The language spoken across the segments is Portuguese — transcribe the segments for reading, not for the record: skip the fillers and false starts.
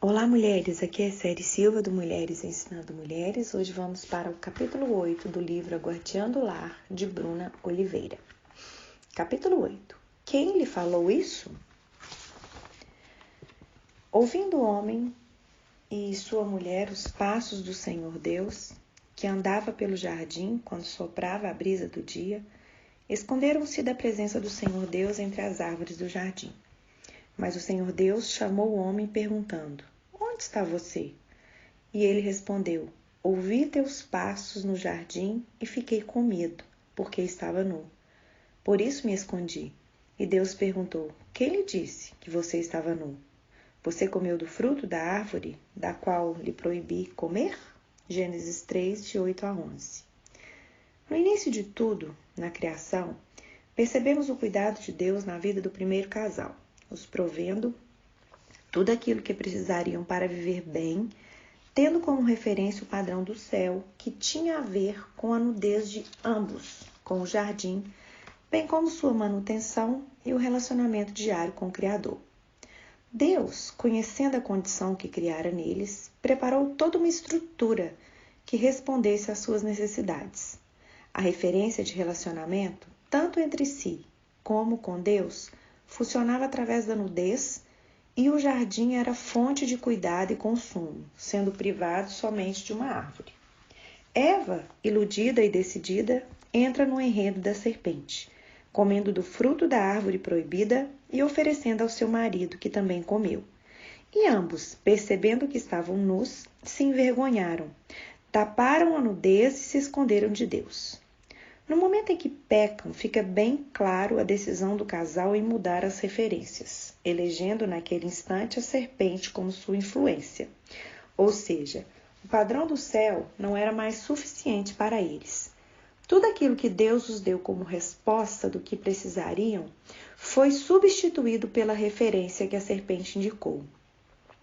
Olá, mulheres! Aqui é Céri Silva do Mulheres Ensinando Mulheres. Hoje vamos para o capítulo 8 do livro A Guardiã do Lar, de Bruna Oliveira. Capítulo 8. Quem lhe falou isso? Ouvindo o homem e sua mulher os passos do Senhor Deus, que andava pelo jardim quando soprava a brisa do dia, esconderam-se da presença do Senhor Deus entre as árvores do jardim. Mas o Senhor Deus chamou o homem perguntando: Onde está você? E ele respondeu: Ouvi teus passos no jardim e fiquei com medo, porque estava nu. Por isso me escondi. E Deus perguntou: Quem lhe disse que você estava nu? Você comeu do fruto da árvore da qual lhe proibi comer? Gênesis 3, de 8 a 11. No início de tudo, na criação, percebemos o cuidado de Deus na vida do primeiro casal, os provendo tudo aquilo que precisariam para viver bem, tendo como referência o padrão do céu, que tinha a ver com a nudez de ambos, com o jardim, bem como sua manutenção e o relacionamento diário com o Criador. Deus, conhecendo a condição que criara neles, preparou toda uma estrutura que respondesse às suas necessidades. A referência de relacionamento, tanto entre si como com Deus, funcionava através da nudez, e o jardim era fonte de cuidado e consumo, sendo privado somente de uma árvore. Eva, iludida e decidida, entra no enredo da serpente, comendo do fruto da árvore proibida e oferecendo ao seu marido, que também comeu. E ambos, percebendo que estavam nus, se envergonharam, taparam a nudez e se esconderam de Deus. No momento em que pecam, fica bem claro a decisão do casal em mudar as referências, elegendo naquele instante a serpente como sua influência. Ou seja, o padrão do céu não era mais suficiente para eles. Tudo aquilo que Deus os deu como resposta do que precisariam foi substituído pela referência que a serpente indicou,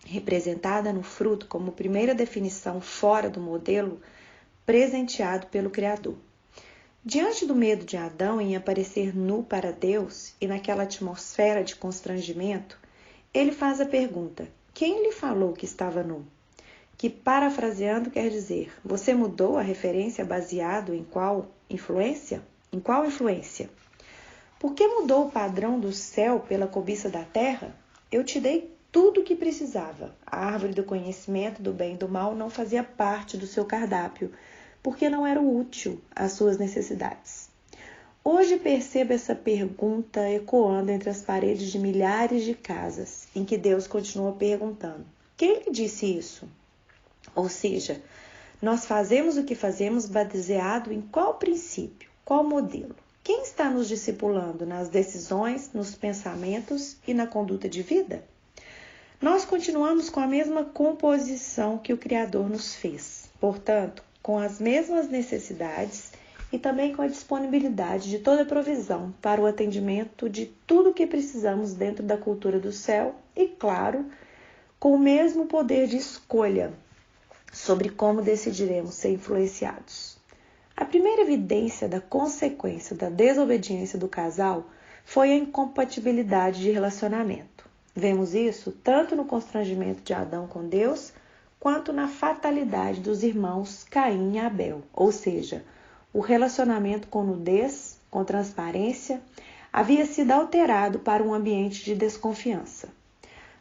representada no fruto como primeira definição fora do modelo presenteado pelo Criador. Diante do medo de Adão em aparecer nu para Deus e naquela atmosfera de constrangimento, ele faz a pergunta: quem lhe falou que estava nu? Que, parafraseando, quer dizer: você mudou a referência baseado em qual influência? Em qual influência? Por que mudou o padrão do céu pela cobiça da terra? Eu te dei tudo o que precisava. A árvore do conhecimento do bem e do mal não fazia parte do seu cardápio, porque não era útil às suas necessidades. Hoje percebo essa pergunta ecoando entre as paredes de milhares de casas, em que Deus continua perguntando: quem lhe disse isso? Ou seja, nós fazemos o que fazemos baseado em qual princípio, qual modelo? Quem está nos discipulando nas decisões, nos pensamentos e na conduta de vida? Nós continuamos com a mesma composição que o Criador nos fez, portanto, com as mesmas necessidades e também com a disponibilidade de toda a provisão para o atendimento de tudo o que precisamos dentro da cultura do céu e, claro, com o mesmo poder de escolha sobre como decidiremos ser influenciados. A primeira evidência da consequência da desobediência do casal foi a incompatibilidade de relacionamento. Vemos isso tanto no constrangimento de Adão com Deus, quanto na fatalidade dos irmãos Caim e Abel, ou seja, o relacionamento com nudez, com transparência, havia sido alterado para um ambiente de desconfiança.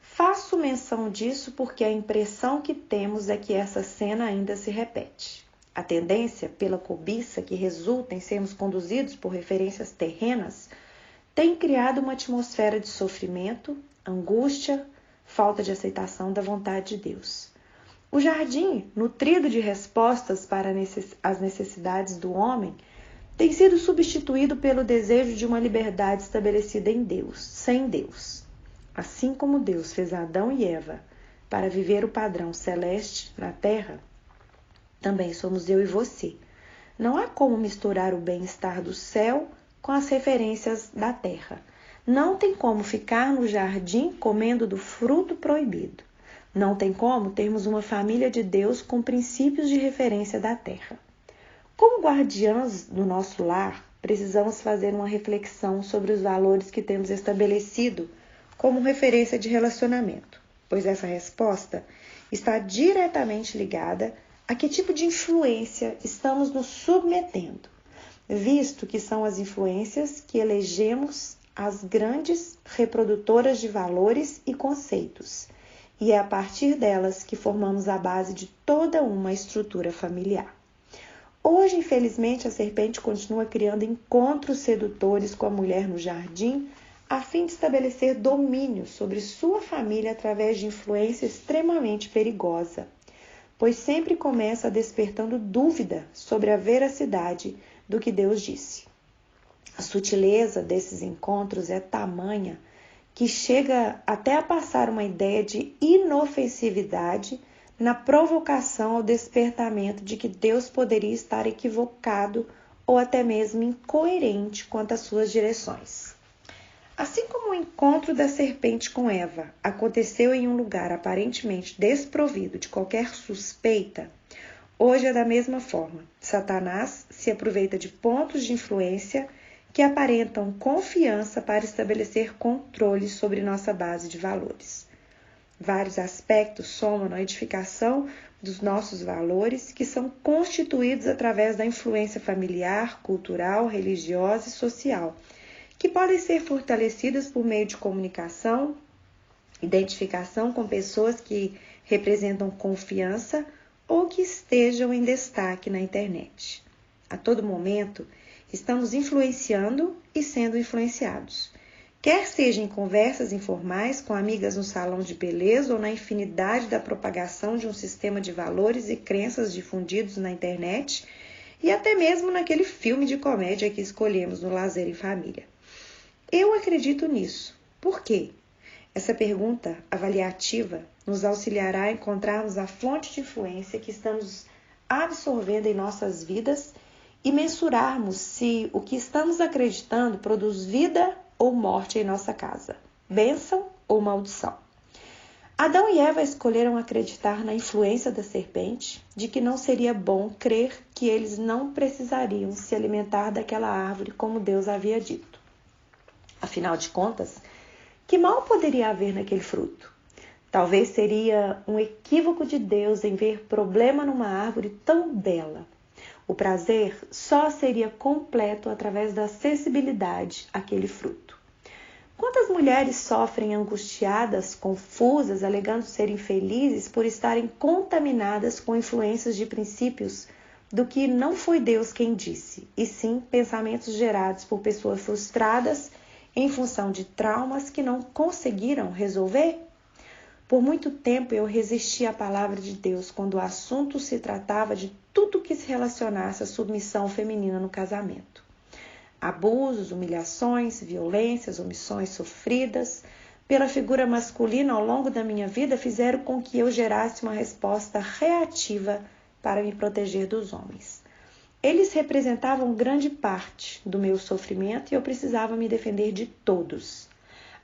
Faço menção disso porque a impressão que temos é que essa cena ainda se repete. A tendência pela cobiça que resulta em sermos conduzidos por referências terrenas tem criado uma atmosfera de sofrimento, angústia, falta de aceitação da vontade de Deus. O jardim, nutrido de respostas para as necessidades do homem, tem sido substituído pelo desejo de uma liberdade estabelecida em Deus, sem Deus. Assim como Deus fez Adão e Eva para viver o padrão celeste na terra, também somos eu e você. Não há como misturar o bem-estar do céu com as referências da terra. Não tem como ficar no jardim comendo do fruto proibido. Não tem como termos uma família de Deus com princípios de referência da terra. Como guardiãs do nosso lar, precisamos fazer uma reflexão sobre os valores que temos estabelecido como referência de relacionamento. pois essa resposta está diretamente ligada a que tipo de influência estamos nos submetendo, visto que são as influências que elegemos as grandes reprodutoras de valores e conceitos, e é a partir delas que formamos a base de toda uma estrutura familiar. Hoje, infelizmente, a serpente continua criando encontros sedutores com a mulher no jardim, a fim de estabelecer domínio sobre sua família através de influência extremamente perigosa, pois sempre começa despertando dúvida sobre a veracidade do que Deus disse. A sutileza desses encontros é tamanha que chega até a passar uma ideia de inofensividade na provocação ao despertamento de que Deus poderia estar equivocado ou até mesmo incoerente quanto às suas direções. Assim como o encontro da serpente com Eva aconteceu em um lugar aparentemente desprovido de qualquer suspeita, hoje é da mesma forma. Satanás se aproveita de pontos de influência que aparentam confiança para estabelecer controle sobre nossa base de valores. Vários aspectos somam na edificação dos nossos valores, que são constituídos através da influência familiar, cultural, religiosa e social, que podem ser fortalecidas por meio de comunicação, identificação com pessoas que representam confiança ou que estejam em destaque na internet. A todo momento, estamos influenciando e sendo influenciados. Quer seja em conversas informais com amigas no salão de beleza ou na infinidade da propagação de um sistema de valores e crenças difundidos na internet e até mesmo naquele filme de comédia que escolhemos no lazer em família. Eu acredito nisso. Por quê? Essa pergunta avaliativa nos auxiliará a encontrarmos a fonte de influência que estamos absorvendo em nossas vidas e mensurarmos se o que estamos acreditando produz vida ou morte em nossa casa, bênção ou maldição. Adão e Eva escolheram acreditar na influência da serpente, de que não seria bom crer que eles não precisariam se alimentar daquela árvore como Deus havia dito. Afinal de contas, que mal poderia haver naquele fruto? Talvez seria um equívoco de Deus em ver problema numa árvore tão bela. O prazer só seria completo através da sensibilidade àquele fruto. Quantas mulheres sofrem angustiadas, confusas, alegando serem felizes por estarem contaminadas com influências de princípios do que não foi Deus quem disse, e sim pensamentos gerados por pessoas frustradas em função de traumas que não conseguiram resolver? Por muito tempo eu resisti à palavra de Deus quando o assunto se tratava de tudo que se relacionasse à submissão feminina no casamento. Abusos, humilhações, violências, omissões sofridas pela figura masculina ao longo da minha vida fizeram com que eu gerasse uma resposta reativa para me proteger dos homens. Eles representavam grande parte do meu sofrimento e eu precisava me defender de todos.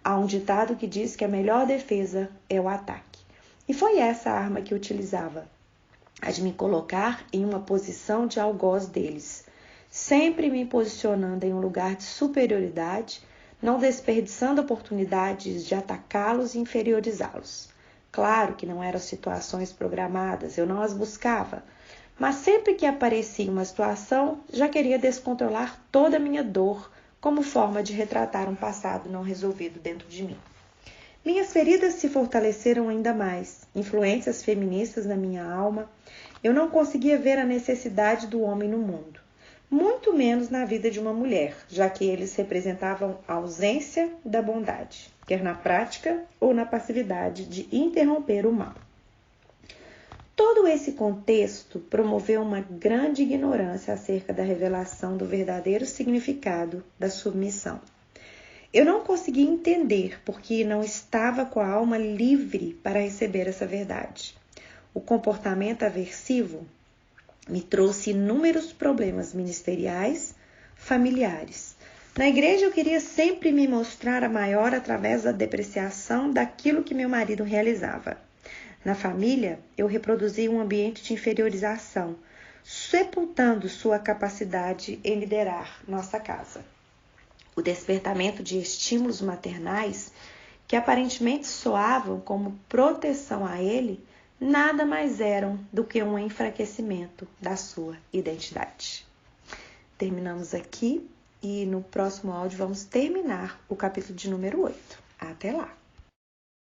Há um ditado que diz que a melhor defesa é o ataque. E foi essa a arma que eu utilizava, a de me colocar em uma posição de algoz deles, sempre me posicionando em um lugar de superioridade, não desperdiçando oportunidades de atacá-los e inferiorizá-los. Claro que não eram situações programadas, eu não as buscava, mas sempre que aparecia uma situação, já queria descontrolar toda a minha dor como forma de retratar um passado não resolvido dentro de mim. Minhas feridas se fortaleceram ainda mais, influências feministas na minha alma. Eu não conseguia ver a necessidade do homem no mundo, muito menos na vida de uma mulher, já que eles representavam a ausência da bondade, quer na prática ou na passividade de interromper o mal. Todo esse contexto promoveu uma grande ignorância acerca da revelação do verdadeiro significado da submissão. Eu não conseguia entender porque não estava com a alma livre para receber essa verdade. O comportamento aversivo me trouxe inúmeros problemas ministeriais, familiares. Na igreja eu queria sempre me mostrar a maior através da depreciação daquilo que meu marido realizava. Na família, eu reproduzi um ambiente de inferiorização, sepultando sua capacidade em liderar nossa casa. O despertamento de estímulos maternais que aparentemente soavam como proteção a ele, nada mais eram do que um enfraquecimento da sua identidade. Terminamos aqui e no próximo áudio vamos terminar o capítulo de número 8. Até lá!